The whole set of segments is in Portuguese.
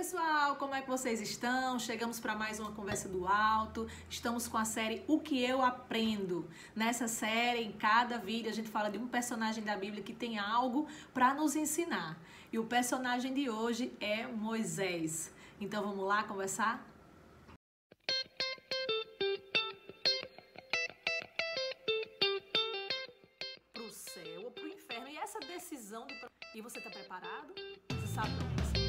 pessoal, como é que vocês estão? Chegamos para mais uma Conversa do Alto. Estamos com a série O que eu aprendo. Nessa série, em cada vídeo, a gente fala de um personagem da Bíblia que tem algo para nos ensinar. E o personagem de hoje é Moisés. Então vamos lá conversar? Pro céu ou pro inferno. E essa decisão de... E você tá preparado? Você sabe pra onde você vai?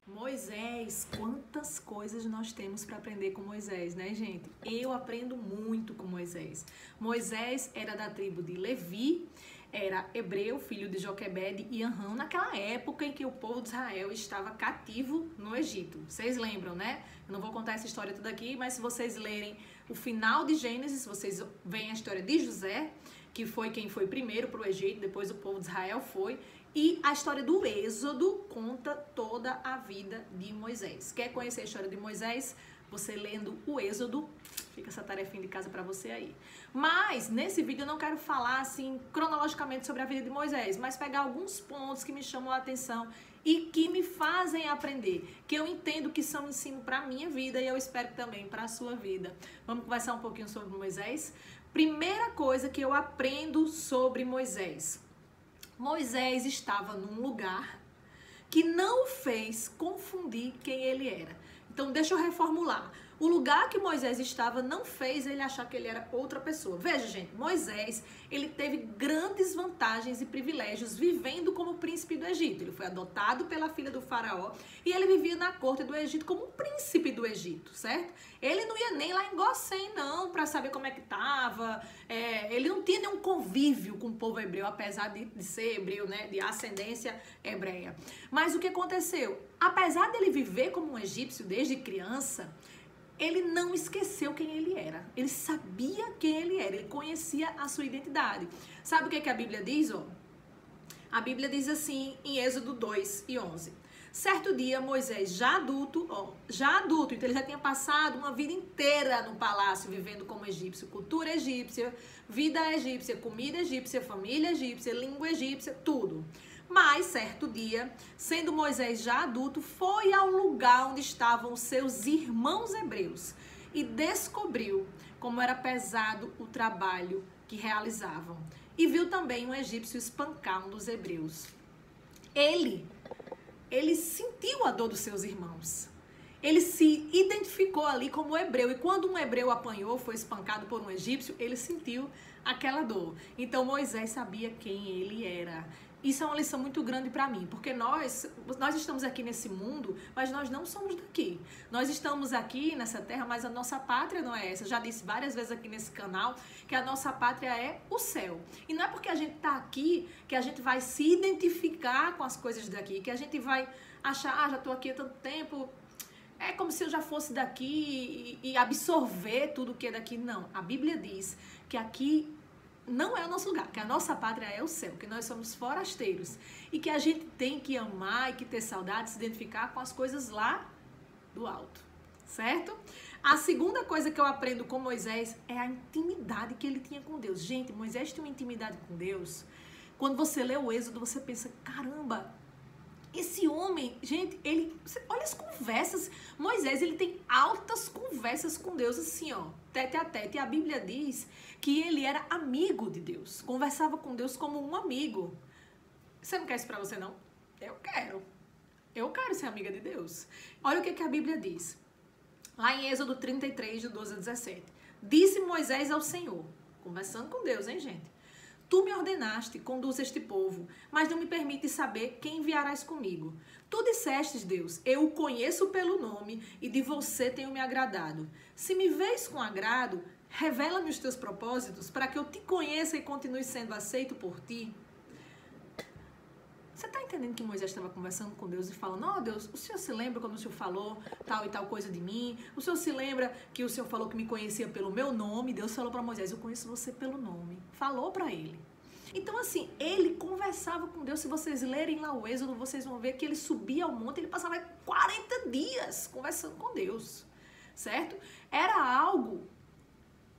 Moisés, quantas coisas nós temos para aprender com Moisés, né, gente? Eu aprendo muito com Moisés. Moisés era da tribo de Levi, era hebreu, filho de Joquebede e Anrão, naquela época em que o povo de Israel estava cativo no Egito. Vocês lembram, né? Eu não vou contar essa história toda aqui, mas se vocês lerem o final de Gênesis, vocês veem a história de José, que foi quem foi primeiro para o Egito, depois o povo de Israel foi. E a história do Êxodo conta toda a vida de Moisés. Quer conhecer a história de Moisés? Você lendo o Êxodo, fica essa tarefinha de casa para você aí. Mas nesse vídeo eu não quero falar assim cronologicamente sobre a vida de Moisés, mas pegar alguns pontos que me chamam a atenção e que me fazem aprender, que eu entendo que são ensino para a minha vida e eu espero também para a sua vida. Vamos conversar um pouquinho sobre Moisés? Primeira coisa que eu aprendo sobre Moisés. Moisés estava num lugar que não o fez confundir quem ele era. Então, deixa eu reformular. O lugar que Moisés estava não fez ele achar que ele era outra pessoa. Veja, gente, Moisés, ele teve grandes vantagens e privilégios vivendo como príncipe do Egito. Ele foi adotado pela filha do faraó e ele vivia na corte do Egito como um príncipe do Egito, certo? Ele não ia nem lá em Gósen, não, para saber como é que tava. Ele não tinha nenhum convívio com o povo hebreu, apesar de ser hebreu, né, de ascendência hebreia. Mas o que aconteceu? Apesar dele viver como um egípcio desde criança, ele não esqueceu quem ele era. Ele sabia quem ele era. Ele conhecia a sua identidade. Sabe o que a Bíblia diz? A Bíblia diz assim em Êxodo 2:11. Certo dia, Moisés, já adulto, então ele já tinha passado uma vida inteira no palácio, vivendo como egípcio, cultura egípcia, vida egípcia, comida egípcia, família egípcia, língua egípcia, tudo. Mas, certo dia, sendo Moisés já adulto, foi ao lugar onde estavam os seus irmãos hebreus e descobriu como era pesado o trabalho que realizavam. E viu também um egípcio espancar um dos hebreus. Ele sentiu a dor dos seus irmãos. Ele se identificou ali como hebreu. E quando um hebreu apanhou, foi espancado por um egípcio, ele sentiu aquela dor. Então Moisés sabia quem ele era. Isso é uma lição muito grande para mim, porque nós estamos aqui nesse mundo, mas nós não somos daqui. Nós estamos aqui nessa terra, mas a nossa pátria não é essa. Eu já disse várias vezes aqui nesse canal que a nossa pátria é o céu. E não é porque a gente está aqui que a gente vai se identificar com as coisas daqui, que a gente vai achar, já estou aqui há tanto tempo, é como se eu já fosse daqui e absorver tudo que é daqui. Não, a Bíblia diz que aqui não é o nosso lugar, que a nossa pátria é o céu, que nós somos forasteiros e que a gente tem que amar e que ter saudade, se identificar com as coisas lá do alto, certo? A segunda coisa que eu aprendo com Moisés é a intimidade que ele tinha com Deus. Gente, Moisés tinha uma intimidade com Deus. Quando você lê o Êxodo, você pensa, caramba, esse homem, gente, olha as conversas. Moisés, ele tem altas conversas com Deus, assim, tete a tete. E a Bíblia diz que ele era amigo de Deus, conversava com Deus como um amigo. Você não quer isso pra você, não? Eu quero. Eu quero ser amiga de Deus. Olha o que a Bíblia diz. Lá em Êxodo 33, de 12 a 17. Disse Moisés ao Senhor, conversando com Deus, hein, gente? Tu me ordenaste, conduz este povo, mas não me permites saber quem enviarás comigo. Tu dissestes, Deus, eu o conheço pelo nome e de você tenho me agradado. Se me vês com agrado, revela-me os teus propósitos para que eu te conheça e continue sendo aceito por ti. Você está entendendo que Moisés estava conversando com Deus e falando, Deus, o Senhor se lembra quando o Senhor falou tal e tal coisa de mim? O Senhor se lembra que o Senhor falou que me conhecia pelo meu nome? Deus falou para Moisés, eu conheço você pelo nome. Falou para ele. Então, assim, ele conversava com Deus. Se vocês lerem lá o Êxodo, vocês vão ver que ele subia ao monte, ele passava 40 dias conversando com Deus, certo?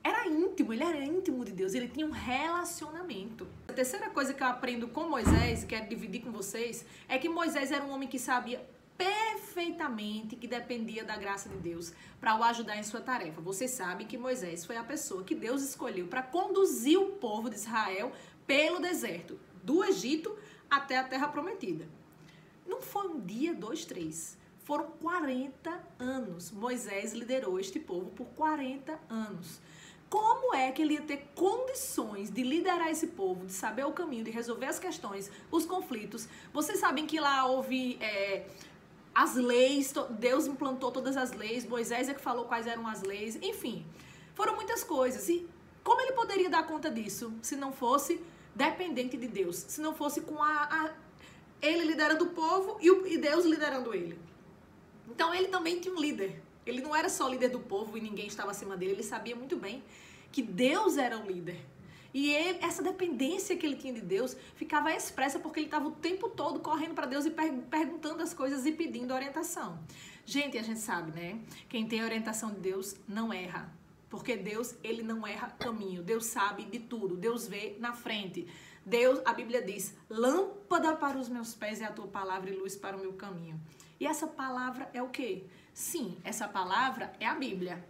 Era íntimo, ele era íntimo de Deus, ele tinha um relacionamento. A terceira coisa que eu aprendo com Moisés, e quero dividir com vocês, é que Moisés era um homem que sabia perfeitamente perfeitamente que dependia da graça de Deus para o ajudar em sua tarefa. Vocês sabem que Moisés foi a pessoa que Deus escolheu para conduzir o povo de Israel pelo deserto, do Egito até a Terra Prometida. Não foi um dia, 2, 3. Foram 40 anos. Moisés liderou este povo por 40 anos. Como é que ele ia ter condições de liderar esse povo, de saber o caminho, de resolver as questões, os conflitos? Vocês sabem que lá houve as leis, Deus implantou todas as leis, Moisés é que falou quais eram as leis, enfim, foram muitas coisas. E como ele poderia dar conta disso se não fosse dependente de Deus, se não fosse com ele liderando o povo e Deus liderando ele? Então ele também tinha um líder. Ele não era só líder do povo e ninguém estava acima dele. Ele sabia muito bem que Deus era o líder. E essa dependência que ele tinha de Deus ficava expressa porque ele estava o tempo todo correndo para Deus e perguntando as coisas e pedindo orientação. Gente, a gente sabe, né? Quem tem a orientação de Deus não erra. Porque Deus, ele não erra caminho. Deus sabe de tudo. Deus vê na frente. Deus, a Bíblia diz, lâmpada para os meus pés é a tua palavra e luz para o meu caminho. E essa palavra é o quê? Sim, essa palavra é a Bíblia,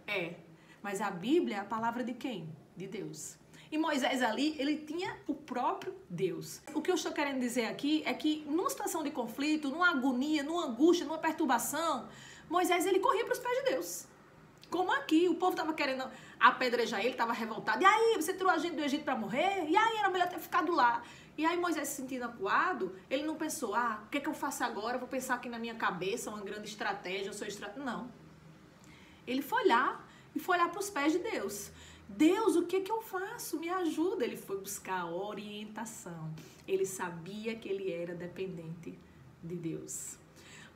mas a Bíblia é a palavra de quem? De Deus. E Moisés ali, ele tinha o próprio Deus. O que eu estou querendo dizer aqui é que numa situação de conflito, numa agonia, numa angústia, numa perturbação, Moisés, ele corria para os pés de Deus. Como aqui, o povo estava querendo apedrejar ele, estava revoltado. E aí, você tirou a gente do Egito para morrer? E aí, era melhor ter ficado lá. E aí Moisés, se sentindo acuado, ele não pensou, o que eu faço agora? Eu vou pensar aqui na minha cabeça, uma grande estratégia, Não. Ele foi lá e foi lá para os pés de Deus. Deus, o que eu faço? Me ajuda. Ele foi buscar orientação. Ele sabia que ele era dependente de Deus.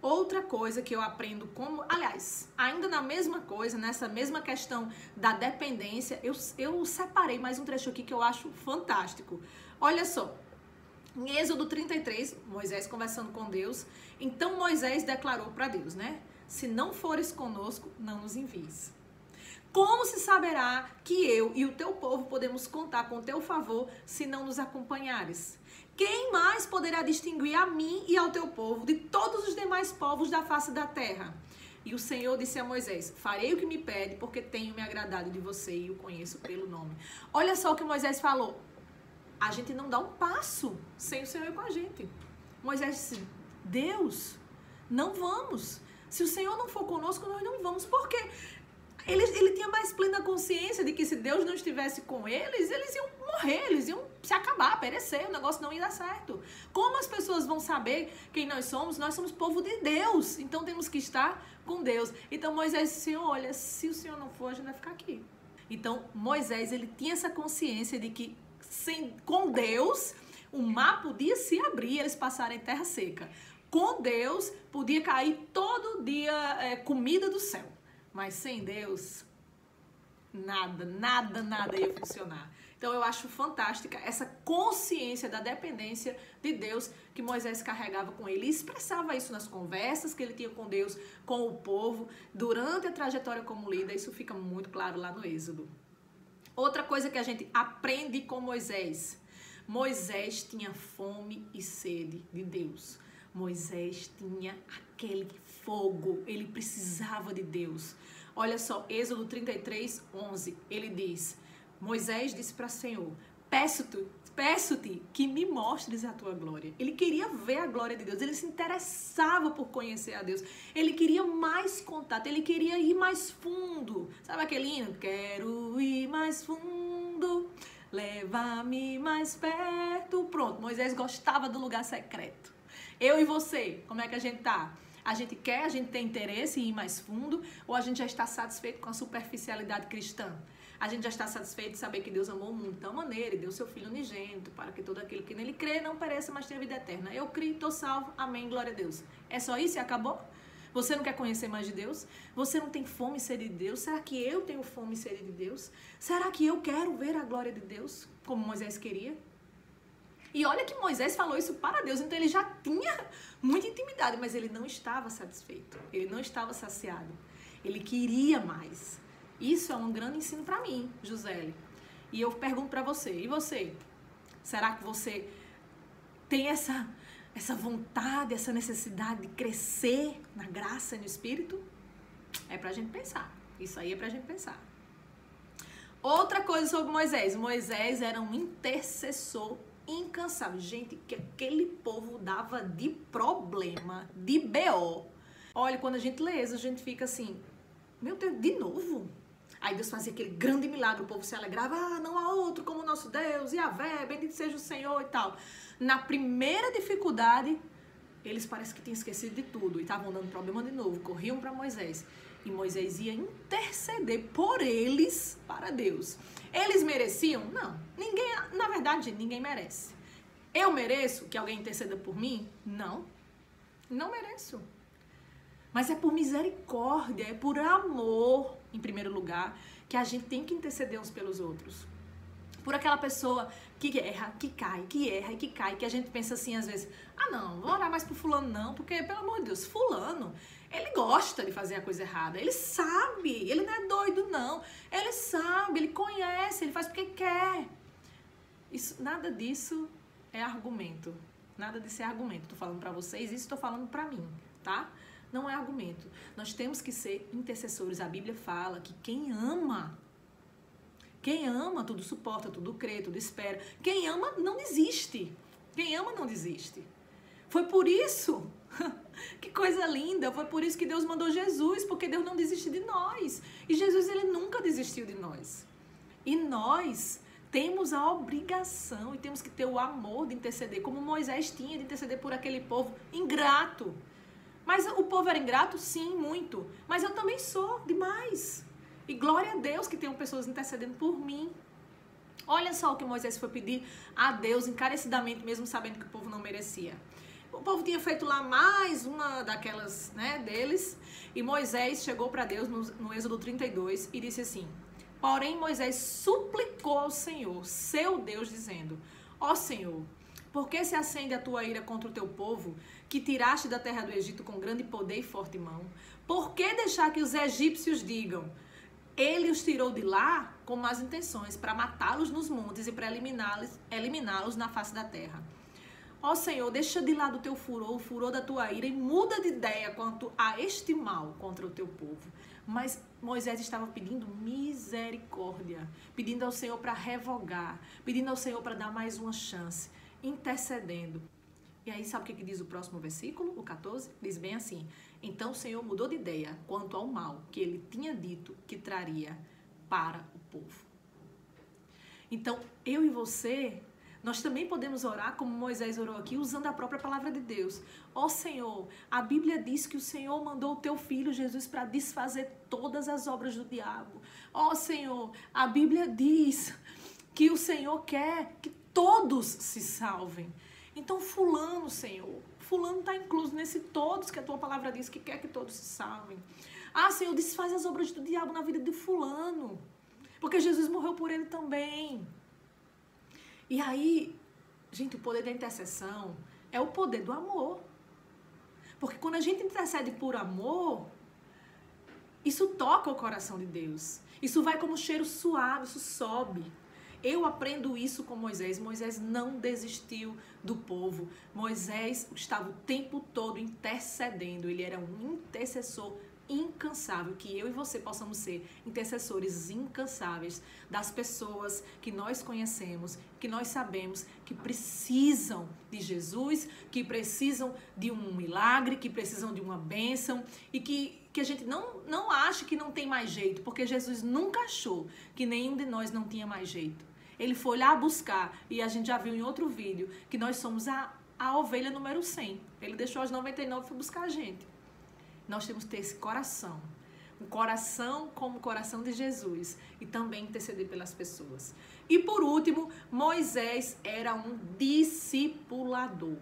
Outra coisa que eu aprendo aliás, ainda na mesma coisa, nessa mesma questão da dependência, eu separei mais um trecho aqui que eu acho fantástico. Olha só. Em Êxodo 33, Moisés conversando com Deus, então Moisés declarou para Deus, né? Se não fores conosco, não nos envies. Como se saberá que eu e o teu povo podemos contar com o teu favor se não nos acompanhares? Quem mais poderá distinguir a mim e ao teu povo de todos os demais povos da face da terra? E o Senhor disse a Moisés, farei o que me pede, porque tenho me agradado de você e o conheço pelo nome. Olha só o que Moisés falou. A gente não dá um passo sem o Senhor ir com a gente. Moisés disse, Deus, não vamos. Se o Senhor não for conosco, nós não vamos. Por quê? Ele tinha mais plena consciência de que se Deus não estivesse com eles, eles iam morrer, eles iam se acabar, perecer, o negócio não ia dar certo. Como as pessoas vão saber quem nós somos? Nós somos povo de Deus, então temos que estar com Deus. Então Moisés disse, olha, se o Senhor não for, a gente vai ficar aqui. Então Moisés, ele tinha essa consciência de que com Deus, o mar podia se abrir, eles passarem em terra seca. Com Deus, podia cair todo dia comida do céu. Mas sem Deus, nada ia funcionar. Então eu acho fantástica essa consciência da dependência de Deus que Moisés carregava com ele. E expressava isso nas conversas que ele tinha com Deus, com o povo, durante a trajetória como líder. Isso fica muito claro lá no Êxodo. Outra coisa que a gente aprende com Moisés. Moisés tinha fome e sede de Deus. Moisés tinha aquele fogo, ele precisava de Deus. Olha só, Êxodo 33, 11, ele diz, Moisés disse para o Senhor, peço-te que me mostres a tua glória. Ele queria ver a glória de Deus, ele se interessava por conhecer a Deus, ele queria mais contato, ele queria ir mais fundo. Sabe aquele hino? Quero ir mais fundo, leva-me mais perto. Pronto, Moisés gostava do lugar secreto. Eu e você, como é que a gente tá? A gente tem interesse em ir mais fundo, ou a gente já está satisfeito com a superficialidade cristã? A gente já está satisfeito de saber que Deus amou o mundo de tal maneira e deu seu Filho unigênito para que todo aquele que nele crê não pereça, mas tenha vida eterna. Eu criei, estou salvo, amém, glória a Deus. É só isso e acabou? Você não quer conhecer mais de Deus? Você não tem fome e sede de Deus? Será que eu tenho fome e sede de Deus? Será que eu quero ver a glória de Deus, como Moisés queria? E olha que Moisés falou isso para Deus, então ele já tinha muita intimidade, mas ele não estava satisfeito, ele não estava saciado, ele queria mais. Isso é um grande ensino para mim, Jusele. E eu pergunto para você, e você? Será que você tem essa essa vontade, essa necessidade de crescer na graça e no Espírito, é pra gente pensar. Isso aí é pra gente pensar. Outra coisa sobre Moisés. Moisés era um intercessor incansável. Gente, que aquele povo dava de problema, de BO. Olha, quando a gente lê isso, a gente fica assim, meu Deus, de novo? Aí Deus fazia aquele grande milagre, o povo se alegrava, não há outro como o nosso Deus, Yahvé, bendito seja o Senhor e tal. Na primeira dificuldade, eles parecem que tinham esquecido de tudo e estavam dando problema de novo, corriam para Moisés. E Moisés ia interceder por eles para Deus. Eles mereciam? Não. Ninguém, na verdade, ninguém merece. Eu mereço que alguém interceda por mim? Não. Não mereço. Mas é por misericórdia, é por amor, em primeiro lugar, que a gente tem que interceder uns pelos outros. Por aquela pessoa que erra, que cai, que erra e que cai, que a gente pensa assim às vezes, não, vou orar mais pro fulano não, porque, pelo amor de Deus, fulano, ele gosta de fazer a coisa errada, ele sabe, ele não é doido não, ele sabe, ele conhece, ele faz porque quer. Isso, nada disso é argumento, nada disso é argumento, tô falando pra vocês, isso tô falando pra mim, tá? Não é argumento. Nós temos que ser intercessores. A Bíblia fala que quem ama, tudo suporta, tudo crê, tudo espera. Quem ama não desiste. Quem ama não desiste. Foi por isso, que coisa linda, foi por isso que Deus mandou Jesus, porque Deus não desiste de nós. E Jesus, ele nunca desistiu de nós. E nós temos a obrigação e temos que ter o amor de interceder, como Moisés tinha de interceder por aquele povo ingrato. Mas o povo era ingrato? Sim, muito. Mas eu também sou demais. E glória a Deus que tem pessoas intercedendo por mim. Olha só o que Moisés foi pedir a Deus encarecidamente, mesmo sabendo que o povo não merecia. O povo tinha feito lá mais uma daquelas, deles. E Moisés chegou para Deus no Êxodo 32 e disse assim: porém Moisés suplicou ao Senhor, seu Deus, dizendo: ó Senhor, por que se acende a tua ira contra o teu povo, que tiraste da terra do Egito com grande poder e forte mão? Por que deixar que os egípcios digam: ele os tirou de lá com más intenções, para matá-los nos montes e para eliminá-los na face da terra? Ó Senhor, deixa de lado o teu furor, o furor da tua ira, e muda de ideia quanto a este mal contra o teu povo. Mas Moisés estava pedindo misericórdia, pedindo ao Senhor para revogar, pedindo ao Senhor para dar mais uma chance, intercedendo. E aí sabe o que diz o próximo versículo, o 14? Diz bem assim: então o Senhor mudou de ideia quanto ao mal que ele tinha dito que traria para o povo. Então eu e você, nós também podemos orar como Moisés orou aqui, usando a própria palavra de Deus. Ó Senhor, a Bíblia diz que o Senhor mandou o teu filho Jesus para desfazer todas as obras do diabo. Ó Senhor, a Bíblia diz que o Senhor quer que todos se salvem. Então fulano, Senhor, fulano está incluso nesse todos que a tua palavra diz que quer que todos se salvem. Senhor, desfaz as obras do diabo na vida de fulano, porque Jesus morreu por ele também. E aí, gente, o poder da intercessão é o poder do amor. Porque quando a gente intercede por amor, isso toca o coração de Deus. Isso vai como um cheiro suave, isso sobe. Eu aprendo isso com Moisés. Moisés não desistiu do povo. Moisés estava o tempo todo intercedendo. Ele era um intercessor incansável. Que eu e você possamos ser intercessores incansáveis das pessoas que nós conhecemos, que nós sabemos que precisam de Jesus, que precisam de um milagre, que precisam de uma bênção e que a gente não ache que não tem mais jeito, porque Jesus nunca achou que nenhum de nós não tinha mais jeito. Ele foi lá buscar, e a gente já viu em outro vídeo, que nós somos a ovelha número 100. Ele deixou as 99 e foi buscar a gente. Nós temos que ter esse coração, um coração como o coração de Jesus, e também interceder pelas pessoas. E por último, Moisés era um discipulador.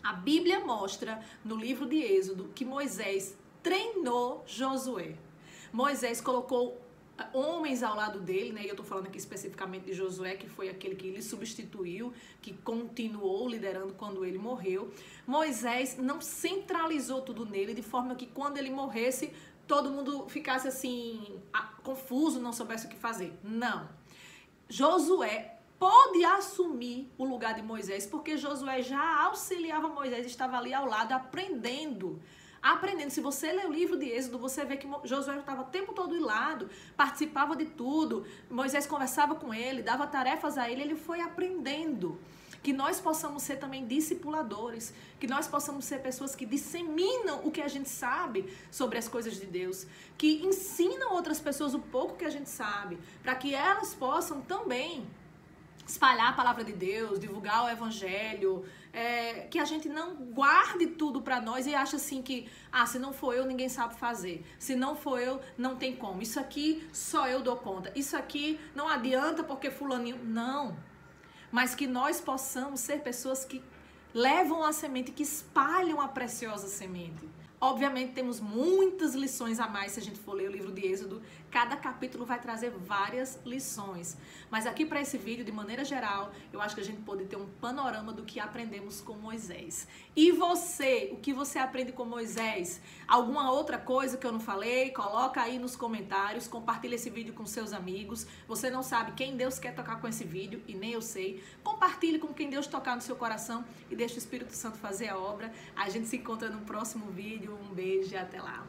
A Bíblia mostra no livro de Êxodo que Moisés treinou Josué. Moisés colocou homens ao lado dele, e eu estou falando aqui especificamente de Josué, que foi aquele que ele substituiu, que continuou liderando quando ele morreu. Moisés não centralizou tudo nele, de forma que quando ele morresse, todo mundo ficasse assim, confuso, não soubesse o que fazer. Não. Josué pôde assumir o lugar de Moisés, porque Josué já auxiliava Moisés, estava ali ao lado aprendendo. Se você ler o livro de Êxodo, você vê que Josué estava o tempo todo ao lado, participava de tudo, Moisés conversava com ele, dava tarefas a ele foi aprendendo. Que nós possamos ser também discipuladores, que nós possamos ser pessoas que disseminam o que a gente sabe sobre as coisas de Deus, que ensinam outras pessoas o pouco que a gente sabe, para que elas possam também espalhar a palavra de Deus, divulgar o evangelho, que a gente não guarde tudo para nós e ache assim que, se não for eu, ninguém sabe fazer. Se não for eu, não tem como. Isso aqui só eu dou conta. Isso aqui não adianta porque fulaninho... Não. Mas que nós possamos ser pessoas que levam a semente, que espalham a preciosa semente. Obviamente temos muitas lições a mais se a gente for ler o livro de Êxodo. Cada capítulo vai trazer várias lições. Mas aqui para esse vídeo, de maneira geral, eu acho que a gente pode ter um panorama do que aprendemos com Moisés. E você, o que você aprende com Moisés? Alguma outra coisa que eu não falei? Coloca aí nos comentários, compartilha esse vídeo com seus amigos. Você não sabe quem Deus quer tocar com esse vídeo, e nem eu sei. Compartilhe com quem Deus tocar no seu coração e deixe o Espírito Santo fazer a obra. A gente se encontra no próximo vídeo. Um beijo e até lá.